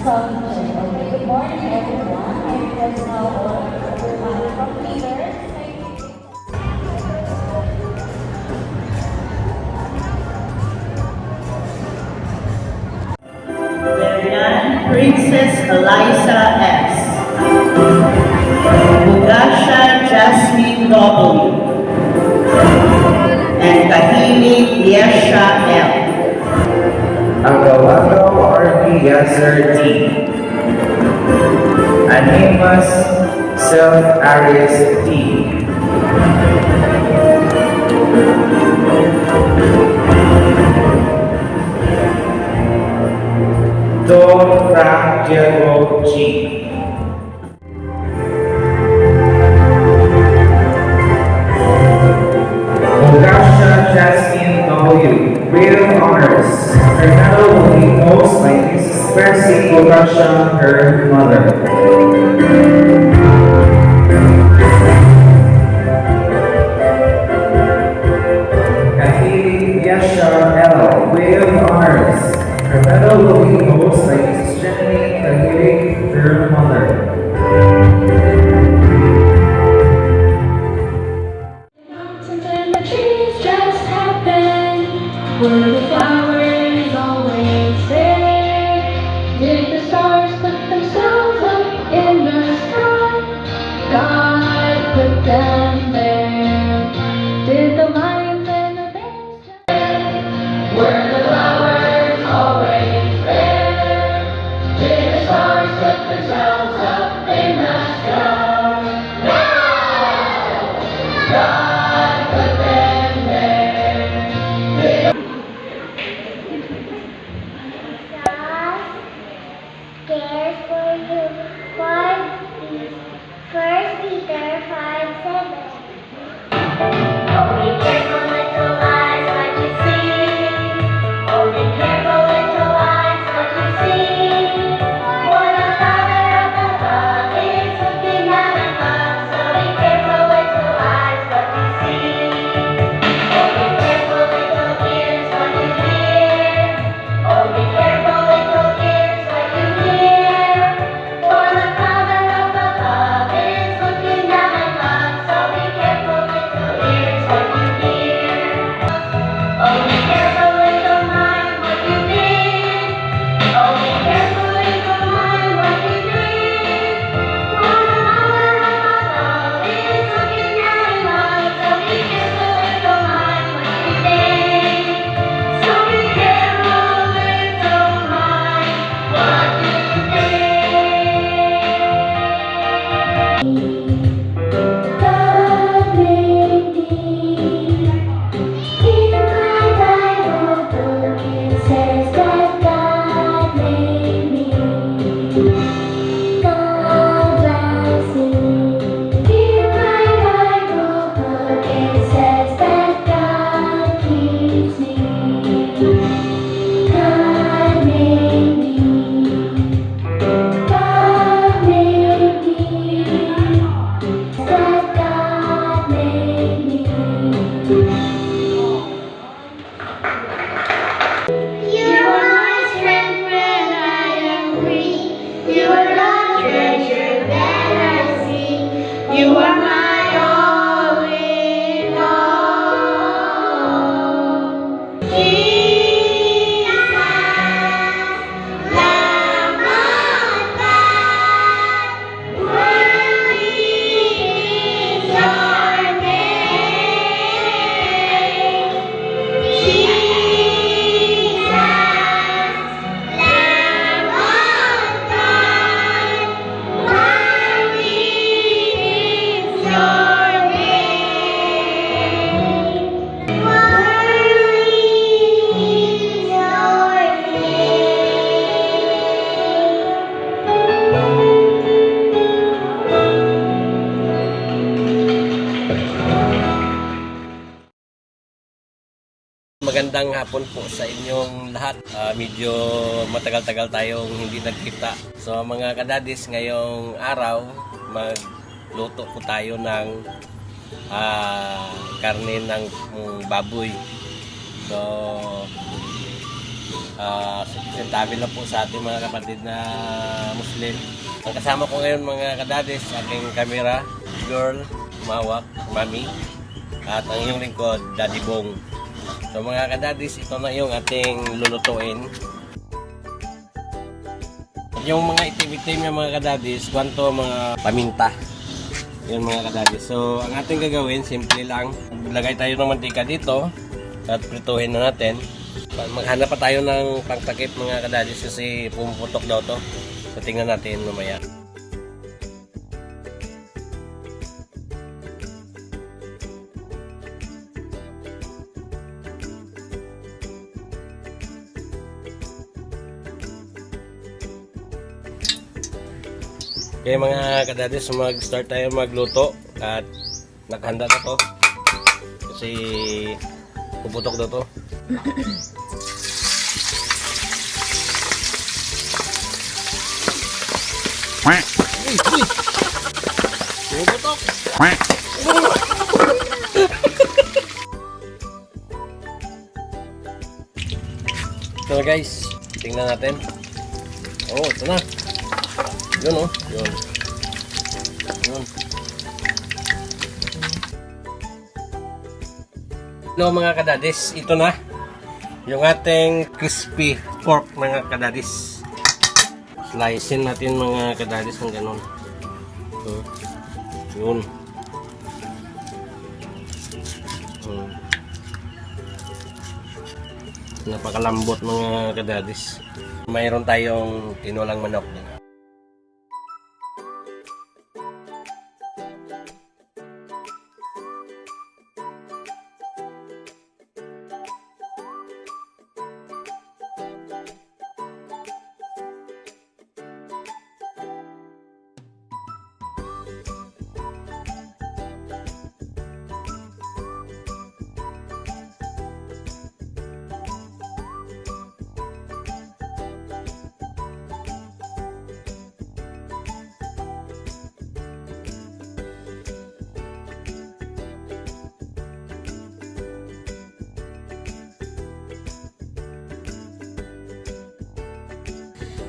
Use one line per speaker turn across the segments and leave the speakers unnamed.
Okay, good morning everyone. And let's now from leaders.
Marian Princess Eliza S. Mugasha Jasmine W. And Kahini Yesha L.
Agawato R.B. Yasser D. Animas Self Aries D. Don Frank Diego G. Mugasha Jasmine W. Grade of Honors. Her medal will be posed by Mrs. Percy Mugasha, her mother. Kahili Yasha L. Grade of Honors. Her medal will be posed by Mrs. Jenny Kahili, her mother.
Mountains and the trees just happen. Were the flowers always there? Did the stars put themselves up in the sky? God put them there. Did the lions and the bears just were the flowers always there? Did the stars put themselves up in the sky? God put them there.
God cares for you. First Peter 5:7. Oh, be careful, little eyes, what you see. Oh, be careful, little eyes, what you see. For the Father up above is looking down at us. So be careful, little eyes, what you see. Oh, be careful, little ears, what you hear. Oh, be careful, little ears, what you hear. For the Father up above is looking down at us. So be careful, little ears, what you hear. Oh, be careful, little mind, what you think. Oh, be careful, little mind, what you think. For the Father up above is looking down at us. So be careful, little mind, what you think. So be careful, little mind, what you think. God made me. In my Bible book it says that God made me. God bless me. In my Bible book it says that God keeps me. God made me. God made me. That God made me. You are my strength when I am weak. You are the treasure that I seek. You are my all in all. Jesus, Lamb of God, worthy is your name. Jesus, Lamb of God, worthy is your name. Worthy is your
Magandang hapon po sa inyong lahat. Medyo matagal-tagal tayong hindi nagkita. So mga kadadis, ngayong araw magluto po tayo ng karne ng baboy. So sintabi lang po sa ating mga kapatid na Muslim. Ang kasama ko ngayon mga kadadis, aking kamera, girl, mawak, mami, at ang iyong lingkod, Daddy Bong. So mga kadadis, ito na yung ating lulutuin. Yung mga itim-itim yung mga kadadis, kwanto mga paminta. Yun mga kadadis. So ang ating gagawin, simple lang. Lagay tayo ng mantika dito at prituhin na natin. Maghanap pa tayo ng pangtakip mga kadadis kasi pumuputok daw to. So tingnan natin mamaya. Okay mga kadadis, mag-start tayo magluto at nakahanda na to kasi puputok daw to. Puputok! Ito na guys, tingnan natin. Oh, ito na. Yun oh, yun. Yun. Hello mga kadadis, ito na yung ating crispy pork mga kadadis. Slicein natin mga kadadis ng ganun. Yun. Napakalambot mga kadadis. Mayroon tayong tinulang manok.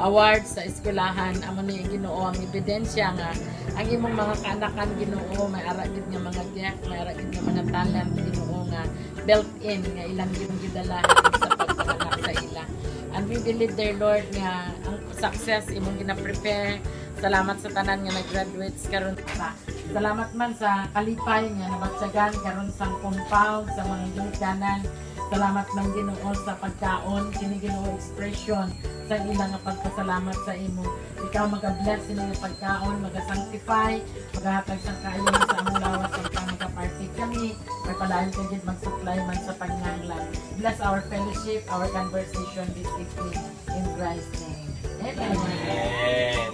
Awards sa eskwelahan amo ni Ginoo ang ebidensya nga ang imong mga kaanakan Ginoo may ara gid nga mga gift, may ara gid nga mga talent Ginoo nga built in nga ilang yung gidala sa pagpanganak sa ila. And we believe dear Lord nga ang success imong gina-prepare. Salamat sa tanan nga nag-graduates karon pa. Salamat man sa kalipay nga nabatsagan karon sa compound sa mga ginikanan. Salamat man Ginoo sa pagkaon, kini Ginoo expression sa ilang nga pagpasalamat sa imo. Ikaw mag-bless sa mga pagkaon, mag-sanctify, maghatag sa kaayon sa among lawas sa mga-party kami. May palayan ka din mag-supply man sa pagnganglan. Bless our fellowship, our conversation this evening in Christ's name. Amen.
Amen.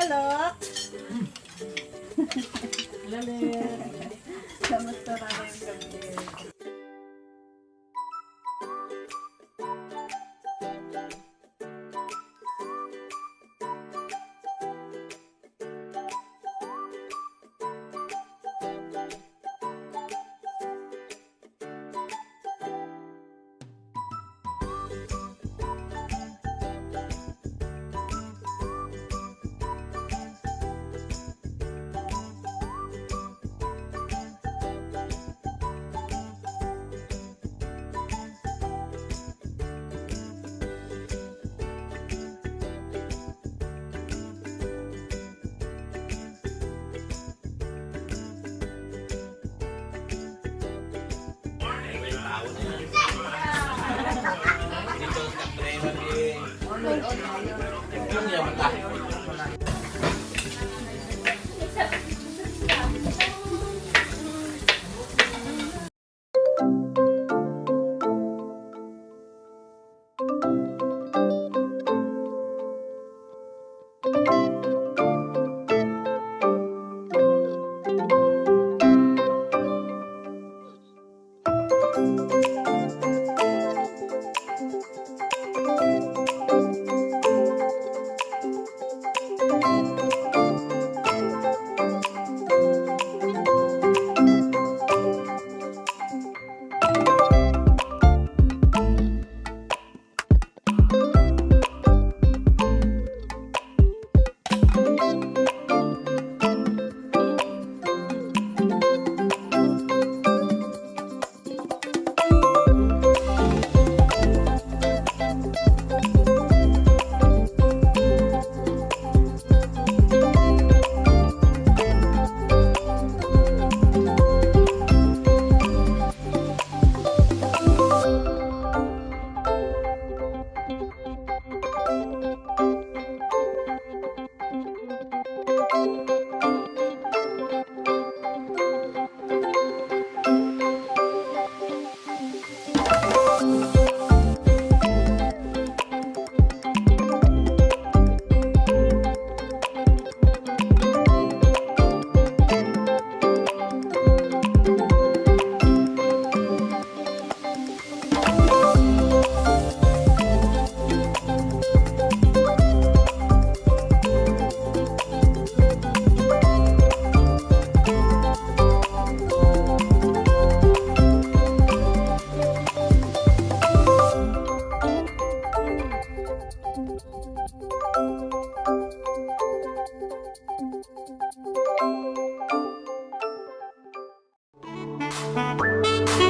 Hello.
Lalit.
Kamusta na yung gabi?
Thank